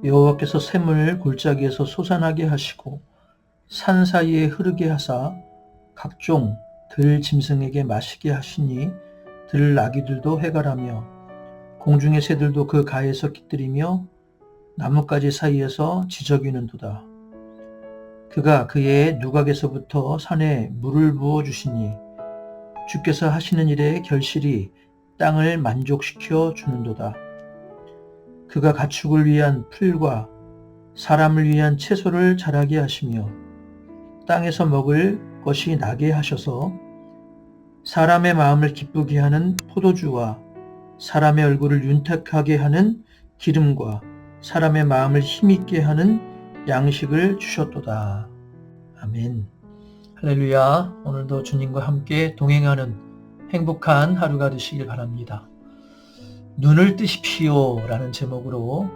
여호와께서 샘을 골짜기에서 솟아나게 하시고 산 사이에 흐르게 하사 각종 들 짐승에게 마시게 하시니 들 나귀들도 해갈하며 공중의 새들도 그 가에서 깃들이며 나뭇가지 사이에서 지저귀는도다. 그가 그의 누각에서부터 산에 물을 부어 주시니 주께서 하시는 일에 결실이 땅을 만족시켜 주는도다. 그가 가축을 위한 풀과 사람을 위한 채소를 자라게 하시며 땅에서 먹을 것이 나게 하셔서 사람의 마음을 기쁘게 하는 포도주와 사람의 얼굴을 윤택하게 하는 기름과 사람의 마음을 힘있게 하는 양식을 주셨도다. 아멘. 할렐루야. 오늘도 주님과 함께 동행하는 행복한 하루가 되시길 바랍니다. 눈을 뜨십시오 라는 제목으로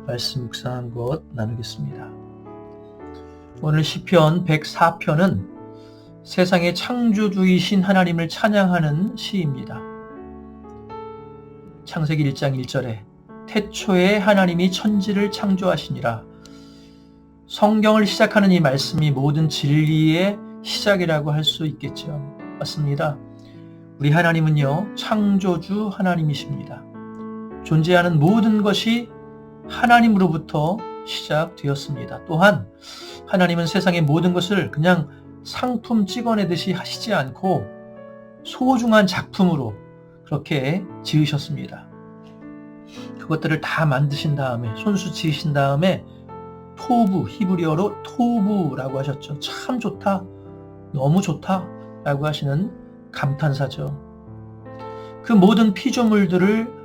말씀 묵상한 것 나누겠습니다. 오늘 시편 104편은 세상의 창조주이신 하나님을 찬양하는 시입니다. 창세기 1장 1절에 태초에 하나님이 천지를 창조하시니라. 성경을 시작하는 이 말씀이 모든 진리의 시작이라고 할 수 있겠죠. 맞습니다. 우리 하나님은요, 창조주 하나님이십니다. 존재하는 모든 것이 하나님으로부터 시작되었습니다. 또한 하나님은 세상의 모든 것을 그냥 상품 찍어내듯이 하시지 않고 소중한 작품으로 그렇게 지으셨습니다. 그것들을 다 만드신 다음에 손수 지으신 다음에 토부, 히브리어로 토부라고 하셨죠. 참 좋다, 너무 좋다 라고 하시는 감탄사죠. 그 모든 피조물들을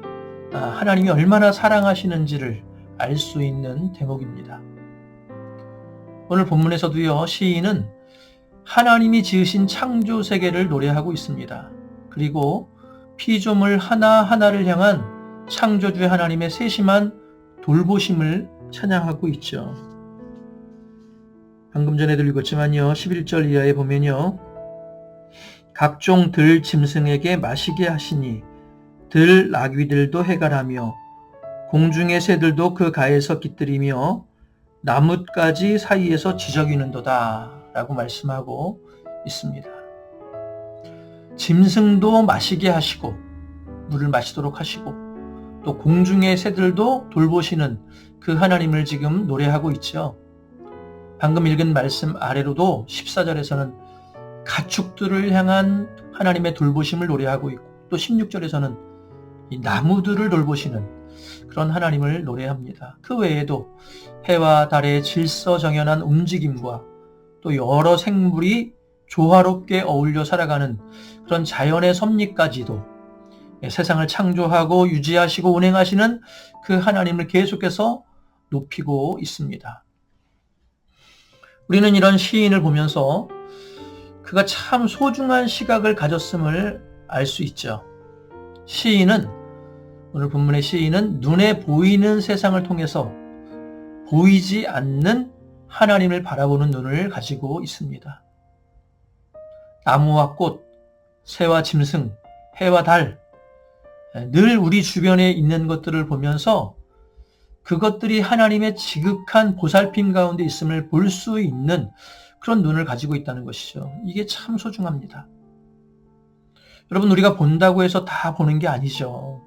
하나님이 얼마나 사랑하시는지를 알 수 있는 대목입니다. 오늘 본문에서도요, 시인은 하나님이 지으신 창조 세계를 노래하고 있습니다. 그리고 피조물 하나하나를 향한 창조주의 하나님의 세심한 돌보심을 찬양하고 있죠. 방금 전에도 읽었지만요, 11절 이하에 보면요, 각종 들 짐승에게 마시게 하시니 들 나귀들도 해갈하며 공중의 새들도 그 가에서 깃들이며 나뭇가지 사이에서 지저귀는도다 라고 말씀하고 있습니다. 짐승도 마시게 하시고 물을 마시도록 하시고 또 공중의 새들도 돌보시는 그 하나님을 지금 노래하고 있죠. 방금 읽은 말씀 아래로도 14절에서는 가축들을 향한 하나님의 돌보심을 노래하고 있고 또 16절에서는 이 나무들을 돌보시는 그런 하나님을 노래합니다. 그 외에도 해와 달의 질서정연한 움직임과 또 여러 생물이 조화롭게 어울려 살아가는 그런 자연의 섭리까지도 세상을 창조하고 유지하시고 운행하시는 그 하나님을 계속해서 높이고 있습니다. 우리는 이런 시인을 보면서 그가 참 소중한 시각을 가졌음을 알 수 있죠. 오늘 본문의 시인은 눈에 보이는 세상을 통해서 보이지 않는 하나님을 바라보는 눈을 가지고 있습니다. 나무와 꽃, 새와 짐승, 해와 달, 늘 우리 주변에 있는 것들을 보면서 그것들이 하나님의 지극한 보살핌 가운데 있음을 볼 수 있는 그런 눈을 가지고 있다는 것이죠. 이게 참 소중합니다. 여러분, 우리가 본다고 해서 다 보는 게 아니죠.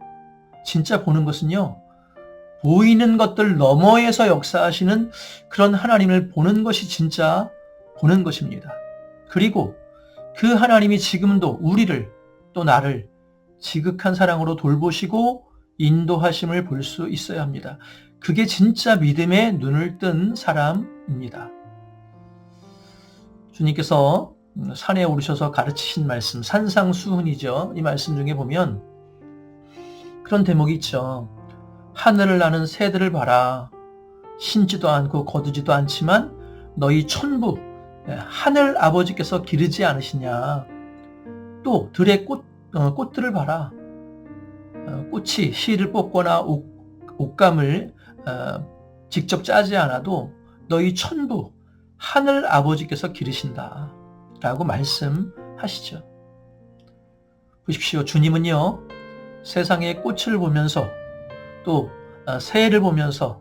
진짜 보는 것은요, 보이는 것들 너머에서 역사하시는 그런 하나님을 보는 것이 진짜 보는 것입니다. 그리고 그 하나님이 지금도 우리를 또 나를 지극한 사랑으로 돌보시고 인도하심을 볼 수 있어야 합니다. 그게 진짜 믿음의 눈을 뜬 사람입니다. 주님께서 산에 오르셔서 가르치신 말씀, 산상수훈이죠. 이 말씀 중에 보면 그런 대목이 있죠. 하늘을 나는 새들을 봐라. 신지도 않고 거두지도 않지만 너희 천부 하늘 아버지께서 기르지 않으시냐. 또 들의 꽃들을 봐라. 꽃이 씨를 뽑거나 옷감을 직접 짜지 않아도 너희 천부 하늘 아버지께서 기르신다 라고 말씀하시죠. 보십시오. 주님은요, 세상의 꽃을 보면서 또 새를 보면서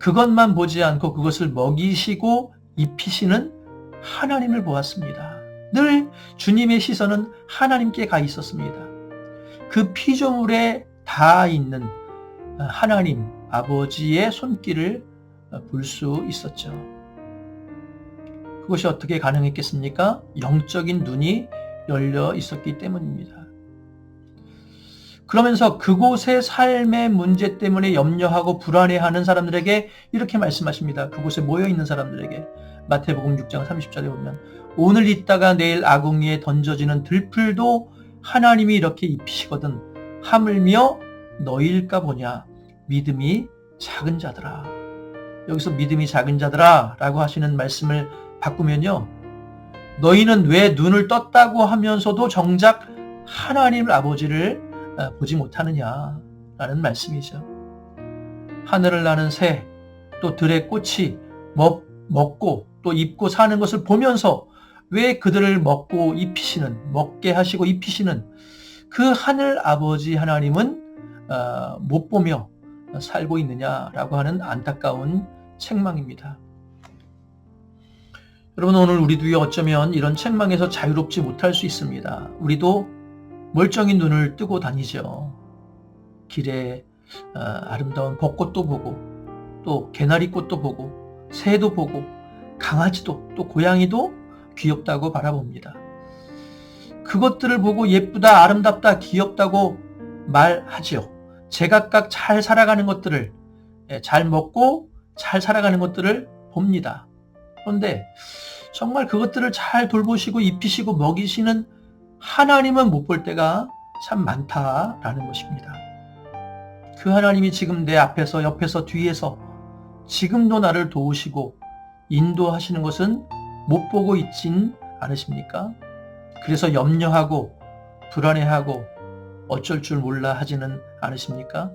그것만 보지 않고 그것을 먹이시고 입히시는 하나님을 보았습니다. 늘 주님의 시선은 하나님께 가 있었습니다. 그 피조물에 닿아 있는 하나님 아버지의 손길을 볼 수 있었죠. 그것이 어떻게 가능했겠습니까? 영적인 눈이 열려 있었기 때문입니다. 그러면서 그곳의 삶의 문제 때문에 염려하고 불안해하는 사람들에게 이렇게 말씀하십니다. 그곳에 모여있는 사람들에게 마태복음 6장 30절에 보면 오늘 있다가 내일 아궁이에 던져지는 들풀도 하나님이 이렇게 입히시거든 하물며 너희일까 보냐 믿음이 작은 자들아. 여기서 믿음이 작은 자들아 라고 하시는 말씀을 바꾸면요, 너희는 왜 눈을 떴다고 하면서도 정작 하나님 아버지를 보지 못하느냐라는 말씀이죠. 하늘을 나는 새, 또 들의 꽃이 먹고 또 입고 사는 것을 보면서 왜 그들을 먹게 하시고 입히시는 그 하늘 아버지 하나님은 못 보며 살고 있느냐라고 하는 안타까운 책망입니다. 여러분, 오늘 우리도 어쩌면 이런 책망에서 자유롭지 못할 수 있습니다. 우리도 멀쩡히 눈을 뜨고 다니죠. 길에 아름다운 벚꽃도 보고 또 개나리꽃도 보고 새도 보고 강아지도 또 고양이도 귀엽다고 바라봅니다. 그것들을 보고 예쁘다, 아름답다, 귀엽다고 말하지요. 제각각 잘 살아가는 것들을, 잘 먹고 잘 살아가는 것들을 봅니다. 그런데 정말 그것들을 잘 돌보시고 입히시고 먹이시는 하나님은 못 볼 때가 참 많다라는 것입니다. 그 하나님이 지금 내 앞에서, 옆에서, 뒤에서 지금도 나를 도우시고 인도하시는 것은 못 보고 있진 않으십니까? 그래서 염려하고 불안해하고 어쩔 줄 몰라 하지는 않으십니까?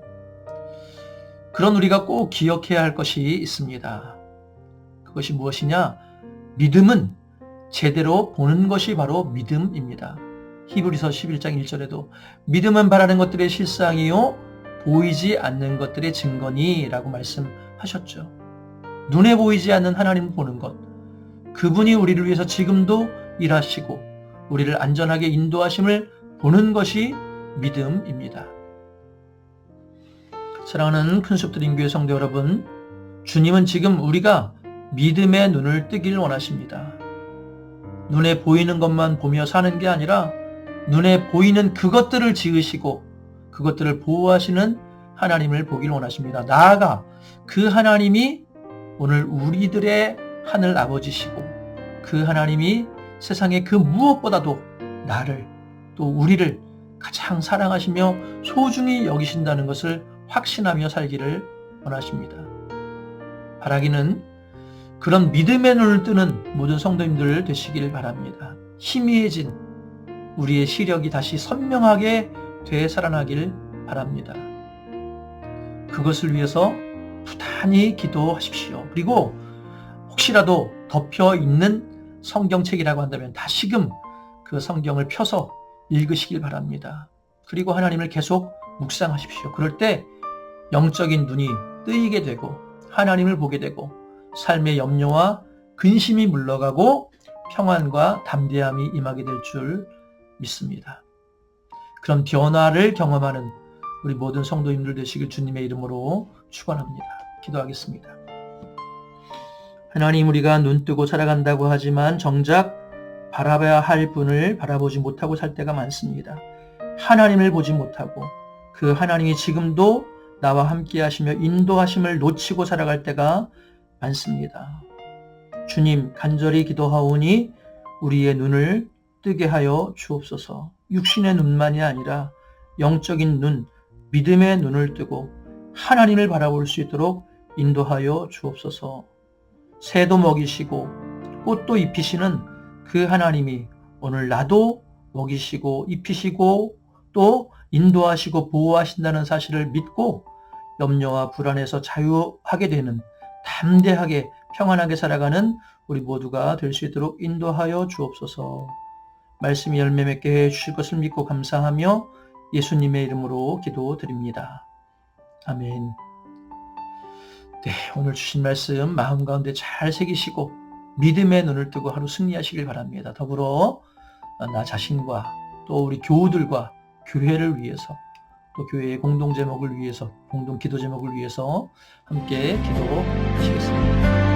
그런 우리가 꼭 기억해야 할 것이 있습니다. 그것이 무엇이냐? 믿음은 제대로 보는 것이 바로 믿음입니다. 히브리서 11장 1절에도 믿음은 바라는 것들의 실상이요 보이지 않는 것들의 증거니 라고 말씀하셨죠. 눈에 보이지 않는 하나님을 보는 것, 그분이 우리를 위해서 지금도 일하시고 우리를 안전하게 인도하심을 보는 것이 믿음입니다. 사랑하는 큰숲드림교회 성도 여러분, 주님은 지금 우리가 믿음의 눈을 뜨길 원하십니다. 눈에 보이는 것만 보며 사는 게 아니라 눈에 보이는 그것들을 지으시고 그것들을 보호하시는 하나님을 보길 원하십니다. 나아가 그 하나님이 오늘 우리들의 하늘 아버지시고 그 하나님이 세상의 그 무엇보다도 나를 또 우리를 가장 사랑하시며 소중히 여기신다는 것을 확신하며 살기를 원하십니다. 바라기는 그런 믿음의 눈을 뜨는 모든 성도님들 되시길 바랍니다. 희미해진 우리의 시력이 다시 선명하게 되살아나길 바랍니다. 그것을 위해서 부단히 기도하십시오. 그리고 혹시라도 덮여 있는 성경책이라고 한다면 다시금 그 성경을 펴서 읽으시길 바랍니다. 그리고 하나님을 계속 묵상하십시오. 그럴 때 영적인 눈이 뜨이게 되고 하나님을 보게 되고 삶의 염려와 근심이 물러가고 평안과 담대함이 임하게 될 줄 믿습니다. 그런 변화를 경험하는 우리 모든 성도님들 되시길 주님의 이름으로 축원합니다. 기도하겠습니다. 하나님, 우리가 눈 뜨고 살아간다고 하지만 정작 바라봐야 할 분을 바라보지 못하고 살 때가 많습니다. 하나님을 보지 못하고 그 하나님이 지금도 나와 함께 하시며 인도하심을 놓치고 살아갈 때가 많습니다. 주님, 간절히 기도하오니 우리의 눈을 뜨게 하여 주옵소서. 육신의 눈만이 아니라 영적인 눈, 믿음의 눈을 뜨고 하나님을 바라볼 수 있도록 인도하여 주옵소서. 새도 먹이시고 꽃도 입히시는 그 하나님이 오늘 나도 먹이시고 입히시고 또 인도하시고 보호하신다는 사실을 믿고 염려와 불안에서 자유하게 되는, 담대하게 평안하게 살아가는 우리 모두가 될 수 있도록 인도하여 주옵소서. 말씀이 열매 맺게 해 주실 것을 믿고 감사하며 예수님의 이름으로 기도드립니다. 아멘. 네, 오늘 주신 말씀 마음 가운데 잘 새기시고 믿음의 눈을 뜨고 하루 승리하시길 바랍니다. 더불어 나 자신과 또 우리 교우들과 교회를 위해서 또 교회의 공동 제목을 위해서 공동 기도 제목을 위해서 함께 기도하시겠습니다.